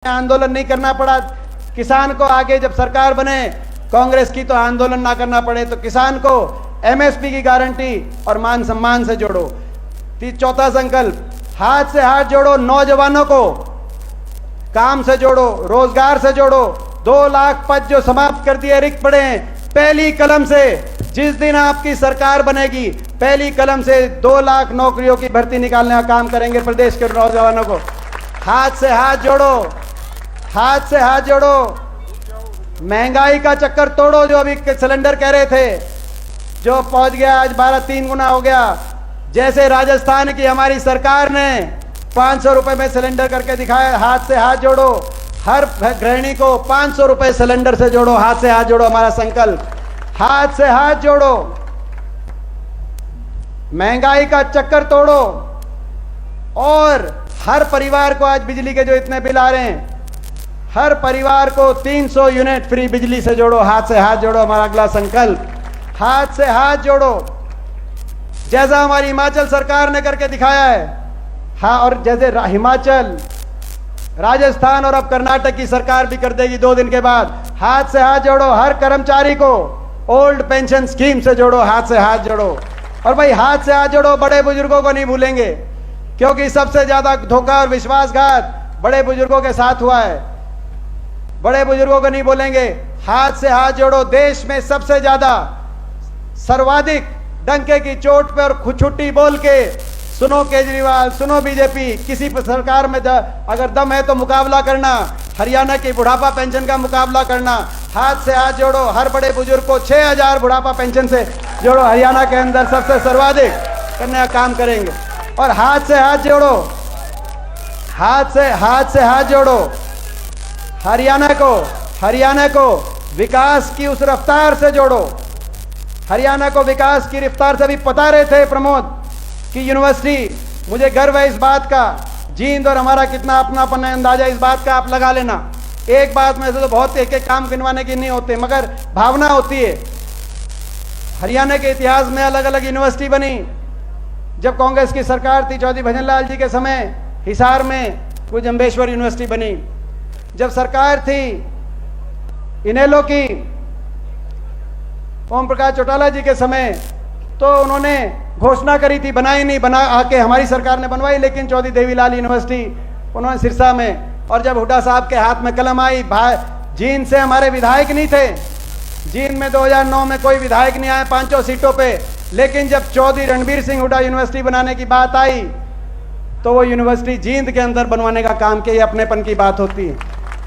आंदोलन नहीं करना पड़ा किसान को। आगे जब सरकार बने कांग्रेस की तो आंदोलन ना करना पड़े, तो किसान को एमएसपी की गारंटी और मान सम्मान से जोड़ो। चौथा संकल्प, हाथ से हाथ जोड़ो, नौजवानों को काम से जोड़ो, रोजगार से जोड़ो। 2 लाख पद जो समाप्त कर दिए रिक्त पड़े हैं, पहली कलम से जिस दिन आपकी सरकार बनेगी पहली कलम से 2 लाख नौकरियों की भर्ती निकालने का काम करेंगे प्रदेश के नौजवानों को। हाथ से हाथ जोड़ो, हाथ से हाथ जोड़ो। महंगाई का चक्कर तोड़ो। जो अभी सिलेंडर कह रहे थे जो पहुंच गया आज 12-3 गुना हो गया। जैसे राजस्थान की हमारी सरकार ने 500 रुपए में सिलेंडर करके दिखाया, हाथ से हाथ जोड़ो। हर गृहिणी को 500 रुपए सिलेंडर से जोड़ो, हाथ से हाथ जोड़ो। हमारा संकल्प, हाथ से हाथ जोड़ो, महंगाई का चक्कर तोड़ो। और हर परिवार को आज बिजली के जो इतने बिल आ रहे हैं, हर परिवार को 300 यूनिट फ्री बिजली से जोड़ो, हाथ से हाथ जोड़ो। हमारा अगला संकल्प, हाथ से हाथ जोड़ो। जैसा हमारी हिमाचल सरकार ने करके दिखाया है, हाँ, और जैसे हिमाचल, राजस्थान और अब कर्नाटक की सरकार भी कर देगी 2 दिन के बाद। हाथ से हाथ जोड़ो। हर कर्मचारी को ओल्ड पेंशन स्कीम से जोड़ो, हाथ से हाथ जोड़ो। और भाई हाथ से हाथ जोड़ो, बड़े बुजुर्गों को नहीं भूलेंगे, क्योंकि सबसे ज्यादा धोखा और विश्वासघात बड़े बुजुर्गों के साथ हुआ है। बड़े बुजुर्गों को नहीं बोलेंगे। हाथ से हाथ जोड़ो। देश में सबसे ज्यादा सर्वाधिक डंके की चोट पे और छुट्टी बोल के सुनो केजरीवाल, सुनो बीजेपी, किसी सरकार में अगर दम है तो मुकाबला करना, हरियाणा की बुढ़ापा पेंशन का मुकाबला करना। हाथ से हाथ जोड़ो। हर बड़े बुजुर्ग को 6000 बुढ़ापा पेंशन से जोड़ो, हरियाणा के अंदर सबसे सर्वाधिक करने का काम करेंगे। और हाथ से हाथ जोड़ो, हाथ से हाथ जोड़ो। हरियाणा को विकास की उस रफ्तार से जोड़ो। हरियाणा को विकास की रफ्तार से भी बता रहे थे प्रमोद कि यूनिवर्सिटी, मुझे गर्व है इस बात का, जींद और हमारा कितना अपनापन है, अंदाजा इस बात का आप लगा लेना। एक बात में से तो बहुत एक काम गिनवाने की नहीं होते, मगर भावना होती है। हरियाणा के इतिहास में अलग अलग यूनिवर्सिटी बनी। जब कांग्रेस की सरकार थी चौधरी भजन लाल जी के समय हिसार में वो जम्बेश्वर यूनिवर्सिटी बनी। जब सरकार थी इनेलो की ओम प्रकाश चौटाला जी के समय, तो उन्होंने घोषणा करी थी, बनाई नहीं, बना आके हमारी सरकार ने बनवाई। लेकिन चौधरी देवीलाल यूनिवर्सिटी उन्होंने सिरसा में, और जब हुड्डा साहब के हाथ में कलम आई, जींद से हमारे विधायक नहीं थे, जींद में 2009 में कोई विधायक नहीं आए 5 सीटों पे। लेकिन जब चौधरी रणबीर सिंह हुड्डा यूनिवर्सिटी बनाने की बात आई तो वो यूनिवर्सिटी जींद के अंदर बनवाने का काम किया। ये अपनेपन की बात होती है।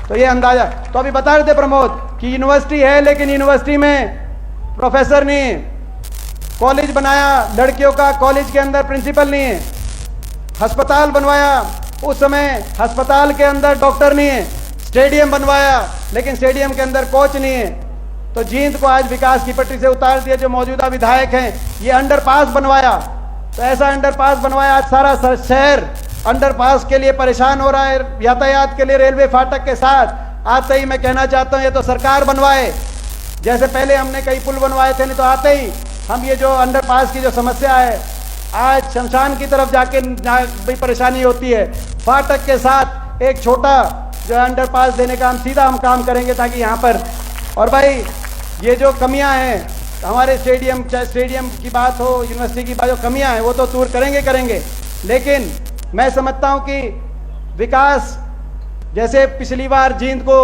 तो ये अंदाजा, तो अभी बता रहे थे प्रमोद कि यूनिवर्सिटी है लेकिन यूनिवर्सिटी में प्रोफेसर नहीं है। कॉलेज बनाया लड़कियों का, कॉलेज के अंदर प्रिंसिपल नहीं है। अस्पताल बनवाया, उस समय अस्पताल के अंदर डॉक्टर नहीं है। स्टेडियम बनवाया लेकिन स्टेडियम के अंदर कोच नहीं है। तो जींद को आज विकास की पटरी से उतार दिया। जो मौजूदा विधायक हैं, ये अंडरपास बनवाया, तो ऐसा अंडरपास बनवाया, आज सारा शहर अंडरपास के लिए परेशान हो रहा है, यातायात के लिए रेलवे फाटक के साथ। आते ही मैं कहना चाहता हूँ, ये तो सरकार बनवाए, जैसे पहले हमने कई पुल बनवाए थे, नहीं तो आते ही हम ये जो अंडरपास की जो समस्या है, आज शमशान की तरफ जाके भी परेशानी होती है। फाटक के साथ एक छोटा जो अंडरपास देने का हम काम करेंगे ताकि यहाँ पर। और भाई ये जो कमियां हैं हमारे स्टेडियम, चाहे स्टेडियम की बात हो, यूनिवर्सिटी की बात, जो कमियां हैं वो तो दूर करेंगे। लेकिन मैं समझता हूं कि विकास, जैसे पिछली बार जींद को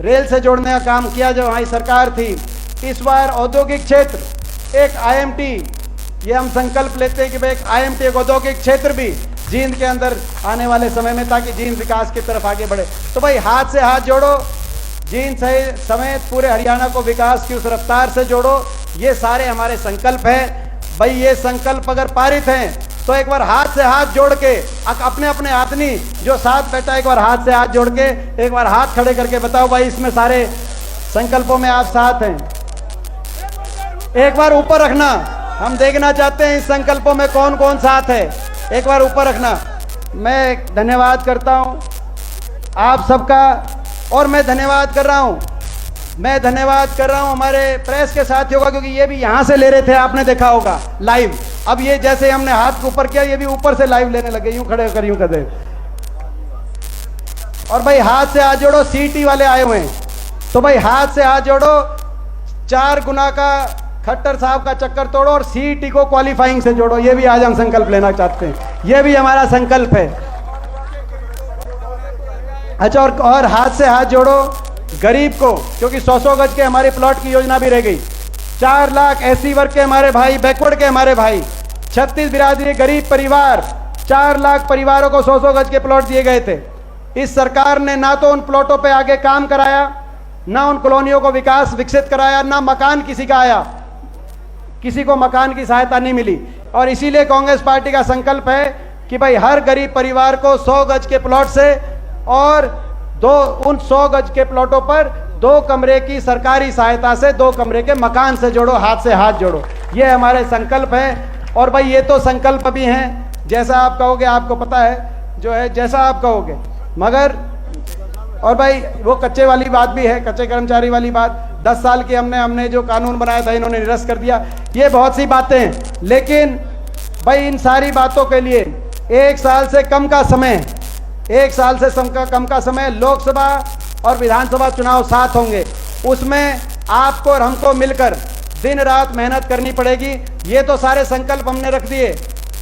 रेल से जोड़ने का काम किया जो हमारी सरकार थी, इस बार औद्योगिक क्षेत्र, एक आईएमटी, ये हम संकल्प लेते हैं कि भाई एक आईएमटी, एक औद्योगिक क्षेत्र भी जींद के अंदर आने वाले समय में, ताकि जींद विकास की तरफ आगे बढ़े। तो भाई हाथ से हाथ जोड़ो, जींद समेत पूरे हरियाणा को विकास की उस रफ्तार से जोड़ो। ये सारे हमारे संकल्प हैं। भाई ये संकल्प अगर पारित हैं तो एक बार हाथ से हाथ जोड़ के अपने अपने आदमी जो साथ बैठा है, एक बार हाथ से हाथ जोड़ के एक बार हाथ खड़े करके बताओ भाई इसमें सारे संकल्पों में आप साथ हैं। एक बार ऊपर रखना, हम देखना चाहते हैं इस संकल्पों में कौन कौन साथ है। एक बार ऊपर रखना। मैं धन्यवाद करता हूं आप सबका, और मैं धन्यवाद कर रहा हूं हमारे प्रेस के साथियों का, क्योंकि ये भी यहां से ले रहे थे, आपने देखा होगा लाइव। अब ये जैसे हमने हाथ ऊपर किया, ये भी ऊपर से लाइव लेने लगे, यूं खड़े होकर यूं कर दे। और भाई हाथ से हाथ जोड़ो, सीटी वाले आए हुए हैं तो भाई हाथ से हाथ जोड़ो, 4 गुना का खट्टर साहब का चक्कर तोड़ो और सीटी को क्वालिफाइंग से जोड़ो। ये भी आज हम संकल्प लेना चाहते हैं, ये भी हमारा संकल्प है। अच्छा, और हाथ से हाथ जोड़ो गरीब को, क्योंकि 100-100 गज के हमारे प्लॉट की योजना भी रह गई। 4 लाख एससी वर्ग के हमारे भाई, बैकवर्ड के हमारे भाई, 36 बिरादरी गरीब परिवार, 4 लाख परिवारों को 100-100 गज के प्लॉट दिए गए थे। इस सरकार ने ना तो उन प्लॉटों पे आगे काम कराया, ना उन कॉलोनियों को विकास विकसित कराया, ना मकान किसी का आया, किसी को मकान की सहायता नहीं मिली। और इसीलिए कांग्रेस पार्टी का संकल्प है कि भाई हर गरीब परिवार को 100 गज के प्लॉट से और उन 100 गज के प्लॉटों पर 2 कमरे की सरकारी सहायता से 2 कमरे के मकान से जोड़ो, हाथ से हाथ जोड़ो। ये हमारे संकल्प है। और भाई ये तो संकल्प भी हैं, जैसा आप कहोगे, आपको पता है जो है, जैसा आप कहोगे, मगर और भाई वो कच्चे वाली बात भी है, कच्चे कर्मचारी वाली बात। 10 साल की हमने जो कानून बनाया था इन्होंने निरस्त कर दिया। ये बहुत सी बातें हैं, लेकिन भाई इन सारी बातों के लिए 1 साल से कम का समय, 1 साल से कम का समय लोकसभा और विधानसभा चुनाव साथ होंगे। उसमें आपको और हमको मिलकर दिन रात मेहनत करनी पड़ेगी। ये तो सारे संकल्प हमने रख दिए।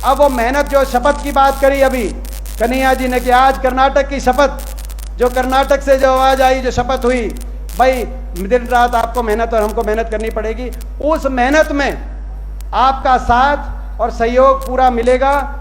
अब वो मेहनत, जो शपथ की बात करी अभी कन्हैया जी ने कि आज कर्नाटक की शपथ, जो कर्नाटक से जो आवाज आई, जो शपथ हुई, भाई दिन रात आपको मेहनत और हमको मेहनत करनी पड़ेगी। उस मेहनत में आपका साथ और सहयोग पूरा मिलेगा।